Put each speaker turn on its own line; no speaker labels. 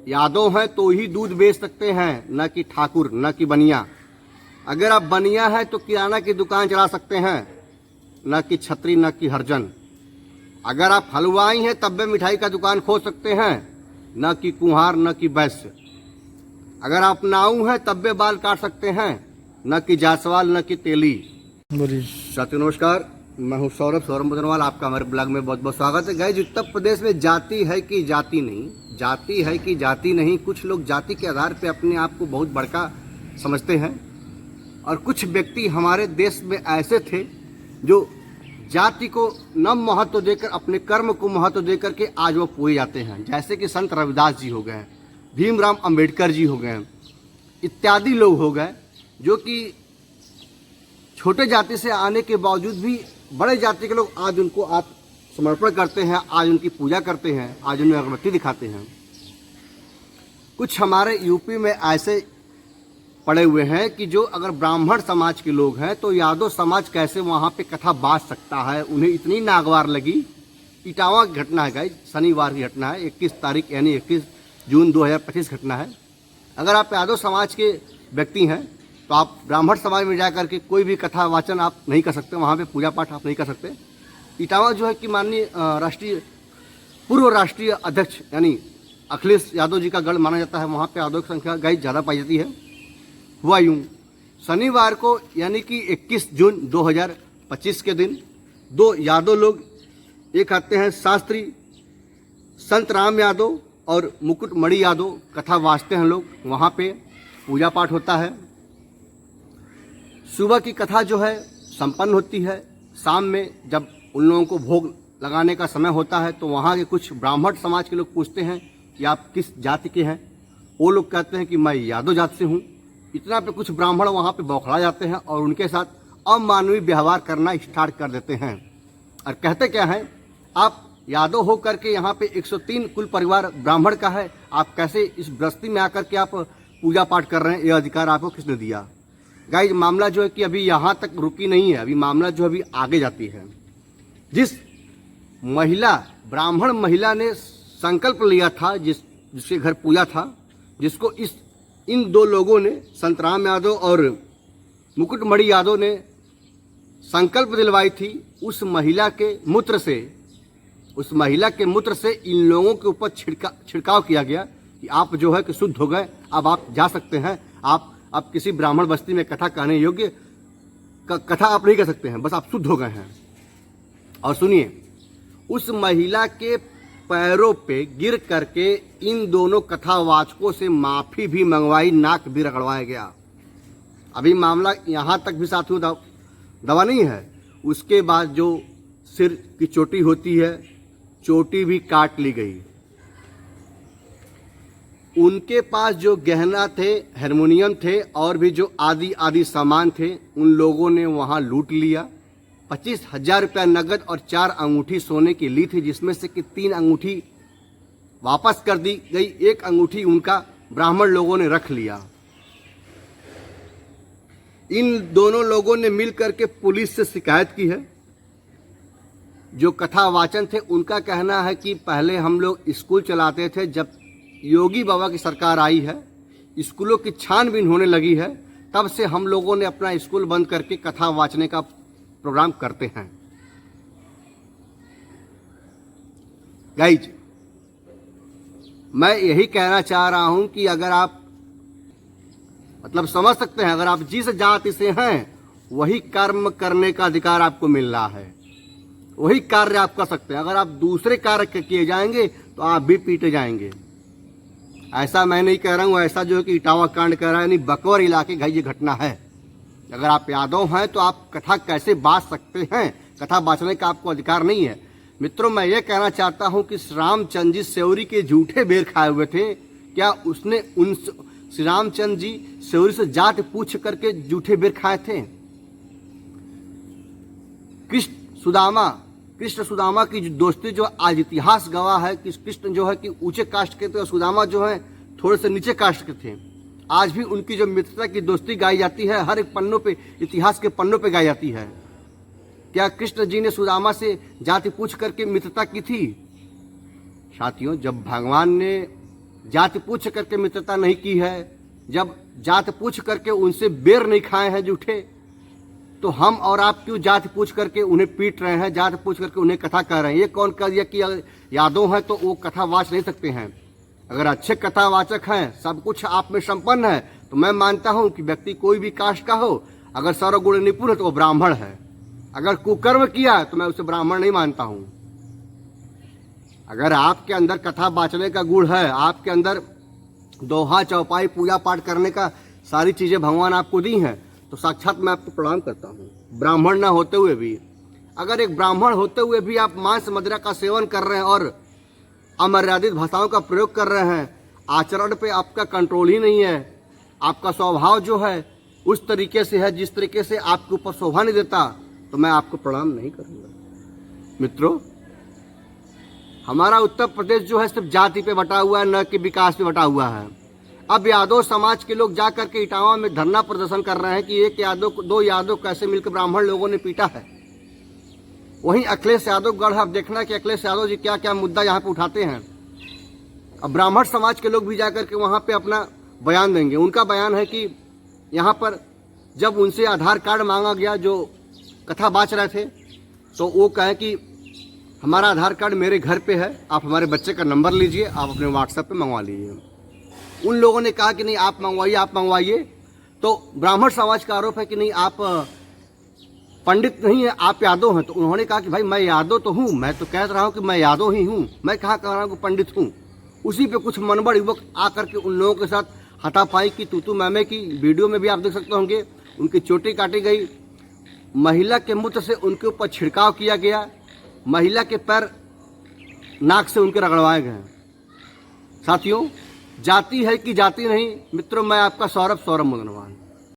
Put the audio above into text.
यादव हैं तो ही दूध बेच सकते हैं, न कि ठाकुर, न कि बनिया। अगर आप बनिया हैं तो किराना की दुकान चला सकते हैं, न कि छतरी, न कि हरजन। अगर आप हलवाई हैं तब भी मिठाई का दुकान खोल सकते हैं, न कि कुम्हार, न कि वैश्य। अगर आप नाऊ हैं तब भी बाल काट सकते हैं, न कि जायसवाल, न कि तेली। साथियों नमस्कार, मैं हूं सौरभ मुदनवाल। आपका हमारे ब्लॉग में बहुत बहुत स्वागत है। गाइस, उत्तर प्रदेश में जाति है कि जाति नहीं, जाति है कि जाति नहीं। कुछ लोग जाति के आधार पे अपने आप को बहुत बड़का समझते हैं, और कुछ व्यक्ति हमारे देश में ऐसे थे जो जाति को न महत्व देकर अपने कर्म को महत्व देकर के आज वो पूजे जाते हैं। जैसे कि संत रविदास जी हो गए, भीमराव अंबेडकर जी हो गए, इत्यादि लोग हो गए जो कि छोटे जाति से आने के बावजूद भी बड़े जाति के लोग आज उनको आत्मसमर्पण करते हैं, आज उनकी पूजा करते हैं, आज उन्हें अगरबत्ती दिखाते हैं। कुछ हमारे यूपी में ऐसे पड़े हुए हैं कि जो अगर ब्राह्मण समाज के लोग हैं तो यादव समाज कैसे वहाँ पे कथा बाँट सकता है। उन्हें इतनी नागवार लगी। इटावा की घटना है गाइस, शनिवार की घटना है, 21 तारीख यानी 21 जून 2025 घटना है। अगर आप यादव समाज के व्यक्ति हैं तो आप ब्राह्मण समाज में जा करके कोई भी कथा वाचन आप नहीं कर सकते, वहाँ पे पूजा पाठ आप नहीं कर सकते। इटावा जो है कि माननीय पूर्व राष्ट्रीय अध्यक्ष यानी अखिलेश यादव जी का गढ़ माना जाता है। वहाँ पे यादव की संख्या गाइस ज़्यादा पाई जाती है। हुआ यूँ, शनिवार को यानी कि 21 जून 2025 के दिन दो यादव लोग, एक आते हैं शास्त्री संत राम यादव और मुकुट मणि यादव, कथा वाचते हैं लोग। वहाँ पे पूजा पाठ होता है। सुबह की कथा जो है संपन्न होती है। शाम में जब उन लोगों को भोग लगाने का समय होता है तो वहाँ के कुछ ब्राह्मण समाज के लोग पूछते हैं कि आप किस जाति के हैं। वो लोग कहते हैं कि मैं यादव जाति से हूँ। इतना पे कुछ ब्राह्मण वहाँ पे बौखला जाते हैं और उनके साथ अमानवीय व्यवहार करना स्टार्ट कर देते हैं। और कहते क्या हैं, आप यादव हो करके यहाँ पे 103 कुल परिवार ब्राह्मण का है, आप कैसे इस बस्ती में आकर के आप पूजा पाठ कर रहे हैं, ये अधिकार आपको किसने दिया। गाइस, मामला जो है कि अभी यहाँ तक रुकी नहीं है, अभी मामला जो अभी आगे जाती है। जिस महिला, ब्राह्मण महिला ने संकल्प लिया था, जिसके घर पूजा था, जिसको इन दो लोगों ने, संत राम यादव और मुकुट मणि यादव ने संकल्प दिलवाई थी, उस महिला के मूत्र से इन लोगों के ऊपर छिड़काव किया गया कि आप जो है कि शुद्ध हो गए, अब आप जा सकते हैं, आप किसी ब्राह्मण बस्ती में कथा कहने योग्य कथा आप नहीं कर सकते हैं, बस आप शुद्ध हो गए हैं। और सुनिए, उस महिला के पैरों पे गिर करके इन दोनों कथावाचकों से माफी भी मंगवाई, नाक भी रगड़वाया गया। अभी मामला यहाँ तक भी साथियों दवा नहीं है। उसके बाद जो सिर की चोटी होती है, चोटी भी काट ली गई। उनके पास जो गहना थे, हारमोनियम थे और भी जो आदि सामान थे, उन लोगों ने वहाँ लूट लिया। 25,000 रुपया नगद और 4 अंगूठी सोने की ली थी, जिसमें से कि 3 अंगूठी वापस कर दी गई, 1 अंगूठी उनका ब्राह्मण लोगों ने रख लिया। इन दोनों लोगों ने मिल करके पुलिस से शिकायत की है। जो कथा वाचन थे उनका कहना है कि पहले हम लोग स्कूल चलाते थे, जब योगी बाबा की सरकार आई है, स्कूलों की छानबीन होने लगी है, तब से हम लोगों ने अपना स्कूल बंद करके कथा वाचने का प्रोग्राम करते हैं। गाइज, मैं यही कहना चाह रहा हूं कि अगर आप मतलब समझ सकते हैं, अगर आप जिस जाति से हैं वही कर्म करने का अधिकार आपको मिल रहा है, वही कार्य आप कर सकते हैं। अगर आप दूसरे कार्य किए जाएंगे तो आप भी पीटे जाएंगे। ऐसा मैं नहीं कह रहा हूं, ऐसा जो है कि इटावा कांड कह रहा है, नहीं, बकवर इलाके का ये घटना है। अगर आप यादव हैं तो आप कथा कैसे बाँच सकते हैं? कथा बाँचने का आपको अधिकार नहीं है। मित्रों, मैं ये कहना चाहता हूं कि श्री रामचंद्र जी सेवरी के झूठे बेर खाए हुए थे। क्या उसने श्री रामचंद्र जी सेवरी से जात पूछ करके झूठे बेर खाए थे? कृष्ण सुदामा की दोस्ती जो आज इतिहास गवाह है कि कृष्ण जो है कि ऊंचे कास्ट के थे और सुदामा जो है थोड़े से नीचे कास्ट के थे। आज भी उनकी जो मित्रता की दोस्ती गाई जाती है, हर एक पन्नों पे, इतिहास के पन्नों पे गाई जाती है। क्या कृष्ण जी ने सुदामा से जाति पूछ करके मित्रता की थी? साथियों, जब भगवान ने जाति पूछ करके मित्रता नहीं की है, जब जाति पूछ करके उनसे बेर नहीं खाए हैं जूठे, तो हम और आप क्यों जाति पूछ करके उन्हें पीट रहे हैं, जाति पूछ करके उन्हें कथा कह रहे हैं। ये कौन कह दिया कि यादव हैं तो वो कथा वाच नहीं सकते हैं। अगर अच्छे कथावाचक हैं, सब कुछ आप में संपन्न है, तो मैं मानता हूं कि व्यक्ति कोई भी कास्ट का हो, अगर सर्वगुण निपुण है तो वो ब्राह्मण है। अगर कुकर्म किया तो मैं उसे ब्राह्मण नहीं मानता हूं। अगर आपके अंदर कथा बाचने का गुण है, आपके अंदर दोहा चौपाई पूजा पाठ करने का सारी चीजें भगवान आपको दी हैं, तो साक्षात मैं आपको प्रणाम करता हूं। ब्राह्मण ना होते हुए भी, अगर एक ब्राह्मण होते हुए भी आप मांस मदिरा का सेवन कर रहे हैं और अमर्यादित भाषाओं का प्रयोग कर रहे हैं, आचरण पे आपका कंट्रोल ही नहीं है, आपका स्वभाव जो है उस तरीके से है जिस तरीके से आपके ऊपर शोभा नहीं देता, तो मैं आपको प्रणाम नहीं करूंगा। मित्रों, हमारा उत्तर प्रदेश जो है सिर्फ जाति पे बटा हुआ है, न कि विकास पे बटा हुआ है। अब यादव समाज के लोग जा करके इटावा में धरना प्रदर्शन कर रहे हैं कि एक यादव दो यादव कैसे मिलकर ब्राह्मण लोगों ने पीटा है। वहीं अखिलेश यादव गढ़, अब देखना कि अखिलेश यादव जी क्या क्या मुद्दा यहाँ पे उठाते हैं। अब ब्राह्मण समाज के लोग भी जाकर के वहाँ पे अपना बयान देंगे। उनका बयान है कि यहाँ पर जब उनसे आधार कार्ड मांगा गया, जो कथा बाच रहे थे, तो वो कहे कि हमारा आधार कार्ड मेरे घर पे है, आप हमारे बच्चे का नंबर लीजिए, आप अपने व्हाट्सएप पे मंगवा लीजिए। उन लोगों ने कहा कि नहीं आप मंगवाइए। तो ब्राह्मण समाज का आरोप है कि नहीं आप पंडित नहीं है, आप यादव हैं। तो उन्होंने कहा कि भाई मैं यादव तो हूँ, मैं तो कह रहा हूँ कि मैं यादव ही हूँ, मैं कहाँ कह रहा हूँ कि पंडित हूँ। उसी पे कुछ मनबड़ युवक आकर के उन लोगों के साथ हाथापाई की, तूतू मैमे की। वीडियो में भी आप देख सकते होंगे, उनकी चोटी काटी गई, महिला के मूत्र से उनके ऊपर छिड़काव किया गया, महिला के पैर नाक से उनके रगड़वाए गए। साथियों, जाति है कि जाति नहीं। मित्रों, मैं आपका सौरभ मुंदनवाल।